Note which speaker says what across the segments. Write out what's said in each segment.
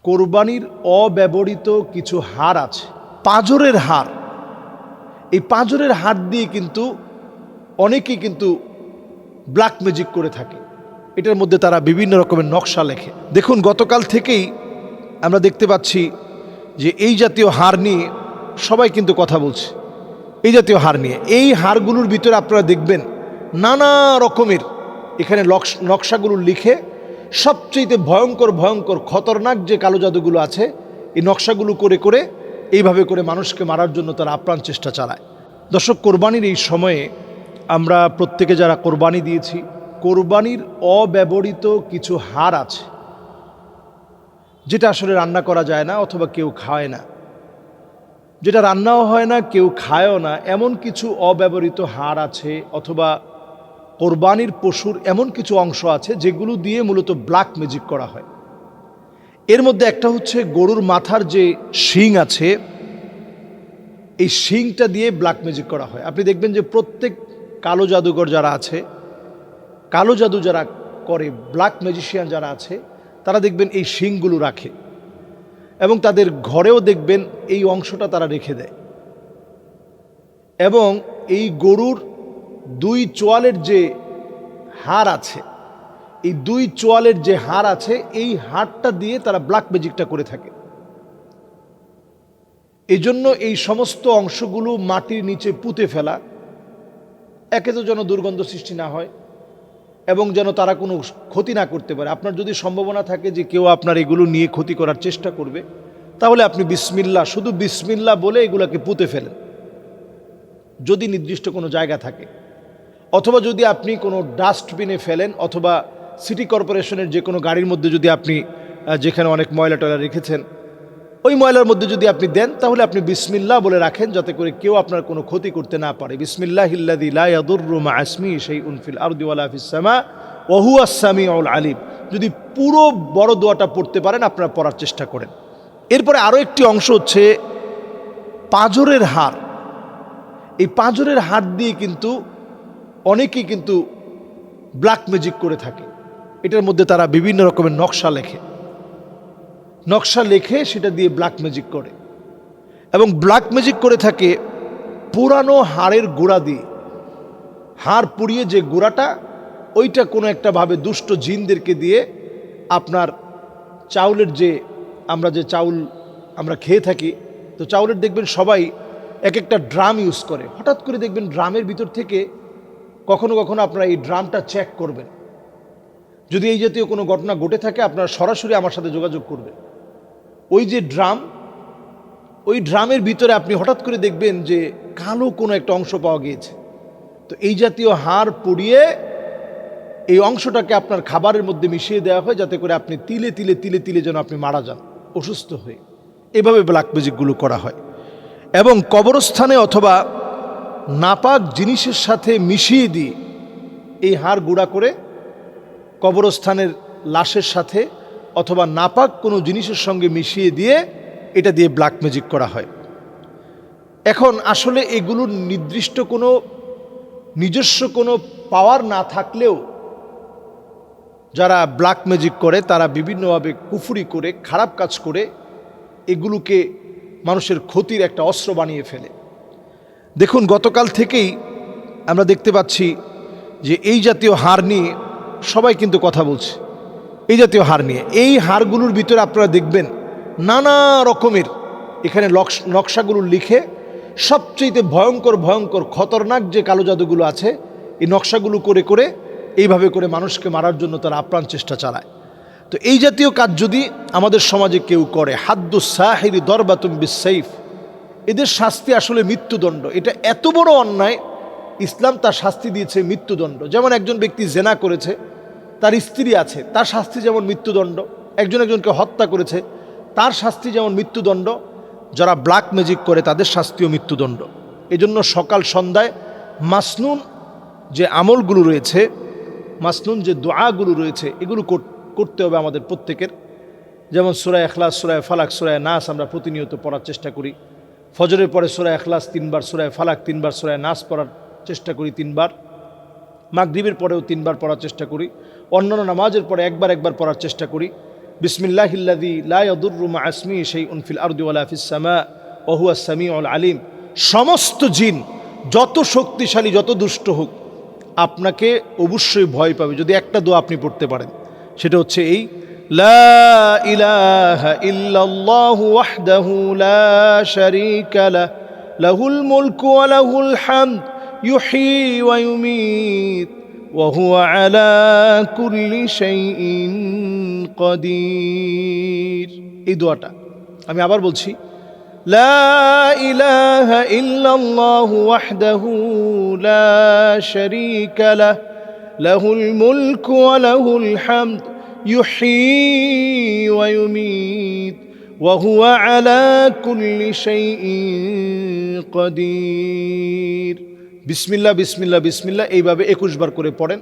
Speaker 1: কোরবানির অব্যবহৃত কিছু হাড় আছে, পাঁজরের হাড়। এই পাঁজরের হাড় দিয়ে কিন্তু অনেকেই কিন্তু ব্ল্যাক ম্যাজিক করে থাকে। এটার মধ্যে তারা বিভিন্ন রকমের নকশা লেখে। দেখুন, গতকাল থেকেই আমরা দেখতে পাচ্ছি যে এই জাতীয় হাড় নিয়ে সবাই কিন্তু কথা বলছে। এই জাতীয় হাড় নিয়ে, এই হাড়গুলোর ভিতরে আপনারা দেখবেন নানা রকমের এখানে নকশাগুলো লিখে সবচেয়ে ভয়ঙ্কর ভয়ঙ্কর খতরনাক যে কালো জাদুগুলো আছে এই নকশাগুলো করে করে এইভাবে করে মানুষকে মারার জন্য তারা আপ্রাণ চেষ্টা চালায়। দর্শক, কোরবানির এই সময়ে আমরা প্রত্যেকে যারা কোরবানি দিয়েছি, কোরবানির অব্যবহৃত কিছু হাড় আছে যেটা আসলে রান্না করা যায় না অথবা কেউ খায় না, যেটা রান্নাও হয় না, কেউ খায়ও না, এমন কিছু অব্যবহৃত হাড় আছে, অথবা কোরবানির পশুর এমন কিছু অংশ আছে যেগুলো দিয়ে মূলত ব্ল্যাক ম্যাজিক করা হয়। এর মধ্যে একটা হচ্ছে গরুর মাথার যে শিং আছে, এই শিংটা দিয়ে ব্ল্যাক ম্যাজিক করা হয়। আপনি দেখবেন যে প্রত্যেক কালো জাদুঘর যারা আছে, কালো জাদু যারা করে, ব্ল্যাক ম্যাজিশিয়ান যারা আছে, তারা দেখবেন এই শিংগুলো রাখে এবং তাদের ঘরেও দেখবেন এই অংশটা তারা রেখে দেয়। এবং এই গরুর দুই চোয়ালের যে হাড় আছে, এই দুই চোয়ালের যে হাড় আছে, এই হাড়টা দিয়ে তারা ব্ল্যাক ম্যাজিকটা করে থাকে। এই জন্য এই সমস্ত অংশগুলো মাটির নিচে পুঁতে ফেলা, একে তো যেন দুর্গন্ধ সৃষ্টি না হয় এবং যেন তারা কোনো ক্ষতি না করতে পারে। আপনার যদি সম্ভাবনা থাকে যে কেউ আপনার এগুলো নিয়ে ক্ষতি করার চেষ্টা করবে, তাহলে আপনি বিসমিল্লাহ, শুধু বিসমিল্লাহ বলে এগুলাকে পুঁতে ফেলেন, যদি নির্দিষ্ট কোনো জায়গা থাকে। অথবা যদি আপনি কোনো ডাস্টবিনে ফেলেন, অথবা সিটি কর্পোরেশনের যে কোনো গাড়ির মধ্যে যদি আপনি, যেখানে অনেক ময়লা টয়লা রেখেছেন, ওই ময়লার মধ্যে যদি আপনি দেন, তাহলে আপনি বিসমিল্লাহ বলে রাখেন, যাতে করে কেউ আপনার কোনো ক্ষতি করতে না পারে। বিসমিল্লাহিল্লাযী লা ইয়াদুররু মা ইসমিহি শাইউন ফিল আরদি ওয়ালা ফিস সামা ওয়া হুয়াস সামিউল আলিম। যদি পুরো বড় দোয়াটা পড়তে পারেন, আপনারা পড়ার চেষ্টা করেন। এরপরে আরও একটি অংশ হচ্ছে পাঁজরের হাড়। এই পাঁজরের হাড় দিয়ে কিন্তু অনেকেই কিন্তু ব্ল্যাক ম্যাজিক করে থাকে। এটার মধ্যে তারা বিভিন্ন রকমের নকশা লেখে সেটা দিয়ে ব্ল্যাক ম্যাজিক করে। এবং ব্ল্যাক ম্যাজিক করে থাকে পুরানো হাড়ের গোড়া দিয়ে। হাড় পুড়িয়ে যে গোড়াটা, ওইটা কোনো একটা ভাবে দুষ্ট জিনদেরকে দিয়ে আপনার চাউলের যে, আমরা যে চাউল আমরা খেয়ে থাকি, তো চাউলের দেখবেন সবাই এক একটা ড্রাম ইউজ করে। হঠাৎ করে দেখবেন ড্রামের ভিতর থেকে কখনো কখনো আপনারা এই ড্রামটা চেক করবেন। যদি এই জাতীয় কোনো ঘটনা ঘটে থাকে, আপনারা সরাসরি আমার সাথে যোগাযোগ করবেন। ওই যে ড্রাম, ওই ড্রামের ভিতরে আপনি হঠাৎ করে দেখবেন যে কালো কোনো একটা অংশ পাওয়া গিয়েছে। তো এই জাতীয় হাড় পুড়িয়ে এই অংশটাকে আপনার খাবারের মধ্যে মিশিয়ে দেওয়া হয়, যাতে করে আপনি তিলে তিলে তিলে তিলে যেন আপনি মারা যান অসুস্থ হয়ে। এভাবে ব্ল্যাক ম্যাজিকগুলো করা হয়। এবং কবরস্থানে অথবা নাপাক জিনিসের সাথে মিশিয়ে দিয়ে এই হাড় গুঁড়া করে কবরস্থানের লাশের সাথে অথবা নাপাক কোনো জিনিসের সঙ্গে মিশিয়ে দিয়ে এটা দিয়ে ব্ল্যাক ম্যাজিক করা হয়। এখন আসলে এগুলোর নির্দিষ্ট কোনো নিজস্ব কোনো পাওয়ার না থাকলেও যারা ব্ল্যাক ম্যাজিক করে, তারা বিভিন্নভাবে কুফরি করে, খারাপ কাজ করে এগুলোকে মানুষের ক্ষতির একটা অস্ত্র বানিয়ে ফেলে। দেখুন, গতকাল থেকেই আমরা দেখতে পাচ্ছি যে এই জাতীয় হাড় নিয়ে সবাই কিন্তু কথা বলছে। এই জাতীয় হাড় নিয়ে, এই হাড়গুলোর ভিতরে আপনারা দেখবেন নানা রকমের এখানে নকশাগুলো লিখে সবচেয়ে ভয়ঙ্কর ভয়ঙ্কর খতরনাক যে কালো জাদুগুলো আছে এই নকশাগুলো করে করে এইভাবে করে মানুষকে মারার জন্য তারা আপ্রাণ চেষ্টা চালায়। তো এই জাতীয় কাজ যদি আমাদের সমাজে কেউ করে, হাদ্দুস সাহিরি দরবাতুম বিসাইফ, এদের শাস্তি আসলে মৃত্যুদণ্ড। এটা এত বড় অন্যায়, ইসলাম তার শাস্তি দিয়েছে মৃত্যুদণ্ড। যেমন একজন ব্যক্তি জেনা করেছে, তার স্ত্রী আছে, তার শাস্তি যেমন মৃত্যুদণ্ড। একজনকে হত্যা করেছে, তার শাস্তি যেমন মৃত্যুদণ্ড। যারা ব্ল্যাক ম্যাজিক করে তাদের শাস্তিও মৃত্যুদণ্ড। এজন্য সকাল সন্ধ্যায় মাসনুন যে আমলগুলো রয়েছে, মাসনুন যে দোয়াগুলো রয়েছে, এগুলো করতে হবে আমাদের প্রত্যেকের। যেমন সূরা ইখলাস, সূরা ফালাক, সূরা নাস আমরা প্রতিনিয়ত পড়ার চেষ্টা করি। ফজরের পরে সূরা ইখলাস 3 বার, সূরা ফালাক 3 বার, সূরা নাস পড়ার চেষ্টা করি 3 বার। মাগরিবের পরেও 3 বার পড়ার চেষ্টা করি। অন্যান্য নামাজের পরে একবার পড়ার চেষ্টা করি। বিসমিল্লাহিল্লাযী লা ইয়াদুররু মা ইসমিহি শাইউন ফিল আরদি ওয়ালা ফিস সামা ওয়া হুয়াস সামিউল আলিম। সমস্ত জিন যত শক্তিশালী যত দুষ্ট হোক আপনাকে অবশ্যই ভয় পাবে যদি একটা দোয়া আপনি পড়তে পারেন, সেটা হচ্ছে এই লা ইলাহা ইল্লাল্লাহু ওয়াহদাহু লা শারীকা লাহু লাহুল মুলকু ওয়া লাহুল হামদ ইউহয়ী ওয়া ইউমীত ওয়া হুয়া আলা কুল্লি শাইইন কাদির। এই দোয়াটা আমি আবার বলছি, লা ইলাহা ইল্লাল্লাহু ওয়াহদাহু লা শারীকা লাহু লাহুল মুলকু ওয়া লাহুল হামদ ইউহয়ী ওয়া ইউমীত ওয়া হুয়া আলা কুল্লি শাইইন কাদির। বিসমিল্লাহ বিসমিল্লাহ বিসমিল্লাহ এইভাবে 21 বার করে পড়েন।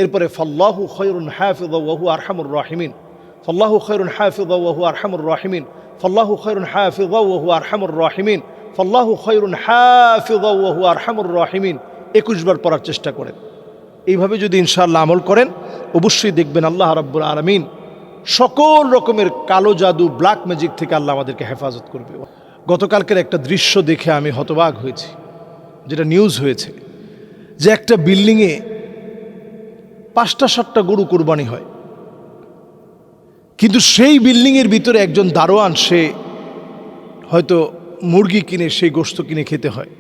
Speaker 1: এরপরে ফাল্লাহু খায়রুন হাফিযা ওয়া হুয়া আরহামুর রাহিমিন, ফাল্লাহু খায়রুন হাফিযা ওয়া হুয়া আরহামুর রাহিমিন, ফাল্লাহু খায়রুন হাফিযা ওয়া হুয়া আরহামুর রাহিমিন, ফাল্লাহু খায়রুন হাফিযা ওয়া হুয়া আরহামুর রাহিমিন 21 বার পড়ার চেষ্টা করেন। এইভাবে যদি ইনশাআল্লাহ আমল করেন অবশ্যই দেখবেন আল্লাহ রাব্বুল আলামিন সকল রকমের কালো জাদু ব্ল্যাক ম্যাজিক থেকে আল্লাহ আমাদেরকে হেফাজত করবে। গতকালকের একটা দৃশ্য দেখে আমি হতবাক হয়েছি, যেটা নিউজ হয়েছে যে একটা বিল্ডিংয়ে 5টা-7টা গরু কোরবানি হয়, কিন্তু সেই বিল্ডিংয়ের ভিতরে একজন দারোয়ান, সে হয়তো মুরগি কিনে সেই গোশত কিনে খেতে হয়,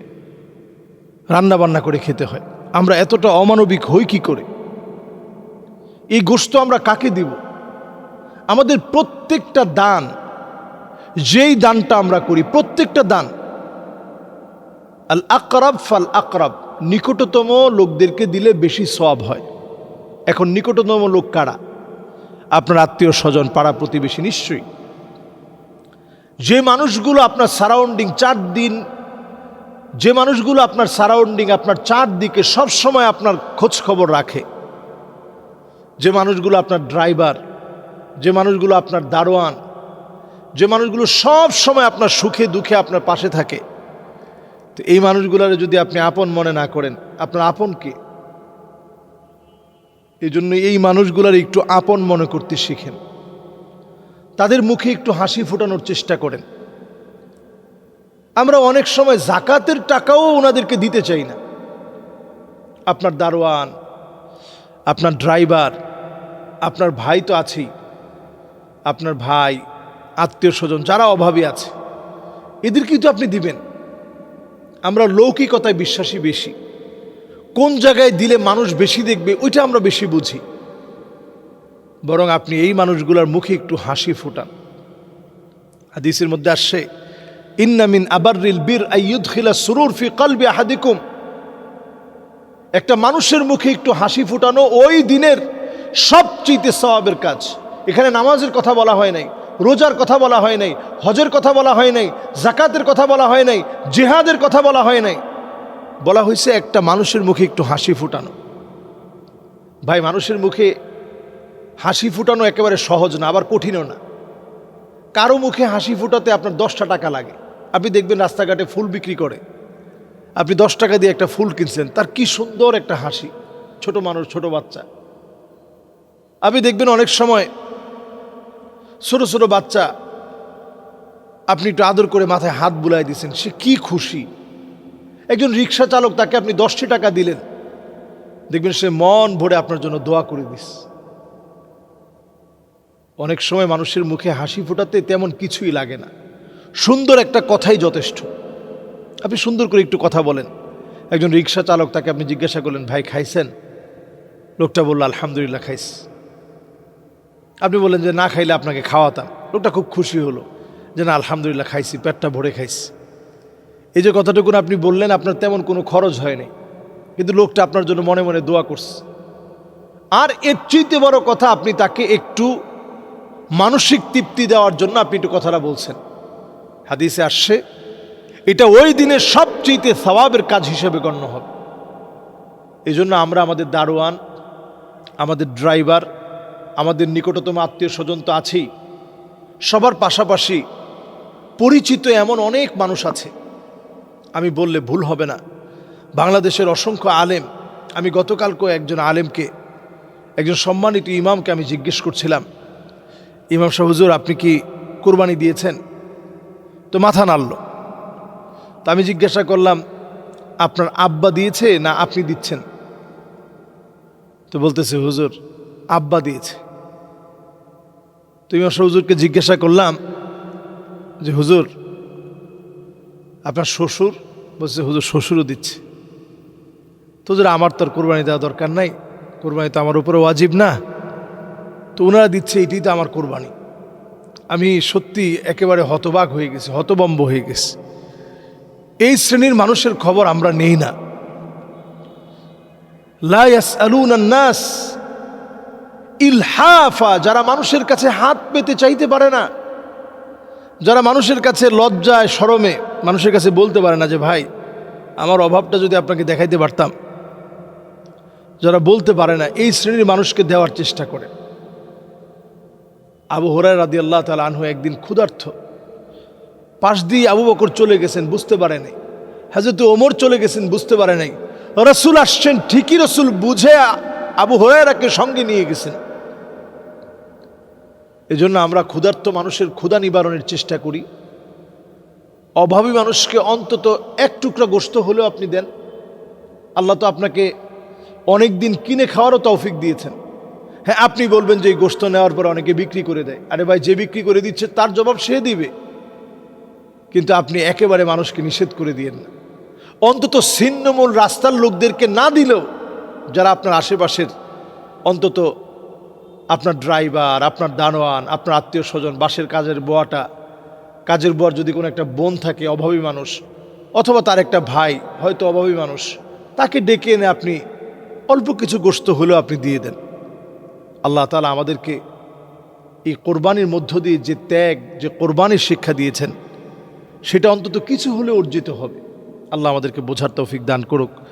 Speaker 1: রান্না বান্না করে খেতে হয়। আমরা এতটা অমানবিক হই কি করে? এই গোশত আমরা কাকে দিব? আমাদের প্রত্যেকটা দান, যেই দানটা আমরা করি, প্রত্যেকটা দান আল আকরাব ফাল আকরাব, নিকটতম লোকদেরকে দিলে বেশি সওয়াব হয়। এখন নিকটতম লোক কারা? আপনার আত্মীয় স্বজন, পাড়া প্রতিবেশী। নিশ্চয়ই যে মানুষগুলো আপনার সারাউন্ডিং 4 দিন, যে মানুষগুলো আপনার সারাউন্ডিং আপনার 4 দিকে সবসময় আপনার খোঁজ খবর রাখে, যে মানুষগুলো আপনার ড্রাইভার, যে মানুষগুলো আপনার দারোয়ান, যে মানুষগুলো সব সময় আপনার সুখে দুঃখে আপনার পাশে থাকে, তো এই মানুষগুলোর যদি আপনি আপন মনে না করেন, আপনার আপন কে? এই জন্য এই মানুষগুলোর একটু আপন মনে করতে শিখেন, তাদের মুখে একটু হাসি ফোটানোর চেষ্টা করেন। আমরা অনেক সময় জাকাতের টাকাও ওনাদেরকে দিতে চাই না। আপনার দারোয়ান, আপনার ড্রাইভার, আপনার ভাই তো আছেই, আপনার ভাই, আত্মীয় স্বজন যারা অভাবী আছে, এদেরকেই তো আপনি দিবেন। আমরা লৌকিকতায় বিশ্বাসী বেশি, কোন জায়গায় দিলে মানুষ বেশি দেখবে ওইটা আমরা বেশি বুঝি। বরং আপনি এই মানুষগুলোর মুখে একটু হাসি ফোটান। হাদিসের মধ্যে আসছে, ইন্না মিন আবাররিল বীর আইয়ুদখিলা সুরুর ফি কলবি আহাদিকুম, একটা মানুষের মুখে একটু হাসি ফোটানো ওই দিনের সবচেয়ে সওয়াবের কাজ। এখানে নামাজের কথা বলা হয় নাই, রোজার কথা বলা হয় নাই, হজের কথা বলা হয় নাই, জাকাতের কথা বলা হয় নাই, জিহাদের কথা বলা হয় নাই, বলা হয়েছে একটা মানুষের মুখে একটু হাসি ফোটানো। ভাই, মানুষের মুখে হাসি ফোটানো একেবারে সহজ না, আবার কঠিনও না। কারো মুখে হাসি ফোটাতে আপনার 10টা টাকা লাগে। আপনি দেখবেন রাস্তাঘাটে ফুল বিক্রি করে, আপনি 10 টাকা দিয়ে একটা ফুল কিনছেন, তার কি সুন্দর একটা হাসি, ছোট মানুষ, ছোট বাচ্চা। আপনি দেখবেন অনেক সময় ছোট ছোট বাচ্চা, আপনি একটু আদর করে মাথায় হাত বুলাই দিয়েছেন, সে কি খুশি। একজন রিক্সা চালক, তাকে আপনি 10টি টাকা দিলেন, দেখবেন সে মন ভরে আপনার জন্য দোয়া করে দিস। অনেক সময় মানুষের মুখে হাসি ফোটাতে তেমন কিছুই লাগে না, সুন্দর একটা কথাই যথেষ্ট। আপনি সুন্দর করে একটু কথা বলেন। একজন রিক্সা চালক, তাকে আপনি জিজ্ঞাসা করলেন, ভাই খাইছেন? লোকটা বলল, আলহামদুলিল্লাহ খাইস। আপনি বললেন যে না খাইলে আপনাকে খাওয়াতাম। লোকটা খুব খুশি হলো যে না, আলহামদুলিল্লাহ খাইছি, পেটটা ভরে খাইছি। এই যে কথাটুকুন আপনি বললেন, আপনার তেমন কোনো খরচ হয়নি, কিন্তু লোকটা আপনার জন্য মনে মনে দোয়া করছে। আর এর চেয়ে বড় কথা, আপনি তাকে একটু মানসিক তৃপ্তি দেওয়ার জন্য আপনি একটু কথাটা বলছেন। হাদিসে আসছে, এটা ওই দিনের সবচেয়ে সওয়াবের কাজ হিসেবে গণ্য হবে। এই জন্য আমরা আমাদের দারোয়ান, আমাদের ড্রাইভার, আমাদের নিকটতম আত্মীয় স্বজন তো আছেই, সবার পাশাপাশি পরিচিত এমন অনেক মানুষ আছে, আমি বললে ভুল হবে না, বাংলাদেশের অসংখ্য আলেম। আমি গতকালকে একজন আলেমকে, একজন সম্মানিত ইমামকে আমি জিজ্ঞেস করছিলাম, ইমাম সাহেব, হুজুর আপনি কি কোরবানি দিয়েছেন? তো মাথা নাড়ল। তো আমি জিজ্ঞাসা করলাম, আপনার আব্বা দিয়েছে না আপনি দিচ্ছেন? তো বলতেছে, হুজুর আব্বা দিয়েছে। তো ইমাম সাহেব হুজুরকে জিজ্ঞাসা করলাম যে, হুজুর আপনার শ্বশুর? বলছে, হুজুর শ্বশুরও দিচ্ছে। তো হুজুর আমার তো আর কোরবানি দেওয়া দরকার নাই, কোরবানি তো আমার উপরে ওয়াজিব না, তো ওনারা দিচ্ছে, এটাই তো আমার কোরবানি। আমি সত্যি একেবারে হতবাক হয়ে গেছি, হতবম্ব হয়ে গেছি। এই শ্রেণীর মানুষের খবর আমরা নেই না। লা ইয়াসআলুনা নাস ইলহাফা, যারা মানুষের কাছে হাত পেতে চাইতে পারে না, যারা মানুষের কাছে লজ্জায় শরমে মানুষের কাছে বলতে পারে না যে ভাই আমার অভাবটা যদি আপনাকে দেখাইতে পারতাম, যারা বলতে পারে না, এই শ্রেণীর মানুষকে দেওয়ার চেষ্টা করে। আবু হুরায়রা রাদিয়াল্লাহু তাআলা আনহু একদিন ক্ষুধার্ত, পাশ দিয়ে আবু বকর চলে গেছেন, বুঝতে পারে নাই। হযরত ওমর চলে গেছেন, বুঝতে পারে নাই। রাসূল আসছেন ঠিকই, রাসূল বুঝে আবু হুরায়রাকে সঙ্গে নিয়ে গেছেন। এজন্য আমরা ক্ষুধার্ত মানুষের ক্ষুধা নিবারণের চেষ্টা করি। অভাবী মানুষকে অন্তত এক টুকরা গোশত হলেও আপনি দেন। আল্লাহ তো আপনাকে অনেক দিন কিনে খাওয়ারও তৌফিক দিয়েছেন। হ্যাঁ, আপনি বলবেন যে এই গোশত নেওয়ার পর অনেকে বিক্রি করে দেয়। আরে ভাই, যে বিক্রি করে দিচ্ছে তার জবাব সে দিবে, কিন্তু আপনি একেবারে মানুষকে নিষেধ করে দিয়েন না। অন্তত ছিন্নমূল রাস্তার লোকদেরকে না দিলেও, যারা আপনার আশেপাশের, অন্তত আপনার ড্রাইভার, আপনার দারোয়ান, আপনার আত্মীয় স্বজন, বাসের কাজের বুয়ার যদি কোনো একটা বোন থাকে অভাবী মানুষ, অথবা তার একটা ভাই হয়তো অভাবী মানুষ, তাকে ডেকে এনে আপনি অল্প কিছু গোশত হলেও আপনি দিয়ে দেন। আল্লাহ তাআলা আমাদেরকে এই কোরবানির মধ্য দিয়ে যে ত্যাগ, যে কোরবানির শিক্ষা দিয়েছেন, সেটা অন্তত কিছু হলে অর্জিত হবে। আল্লাহ আমাদেরকে বোঝার তৌফিক দান করুক।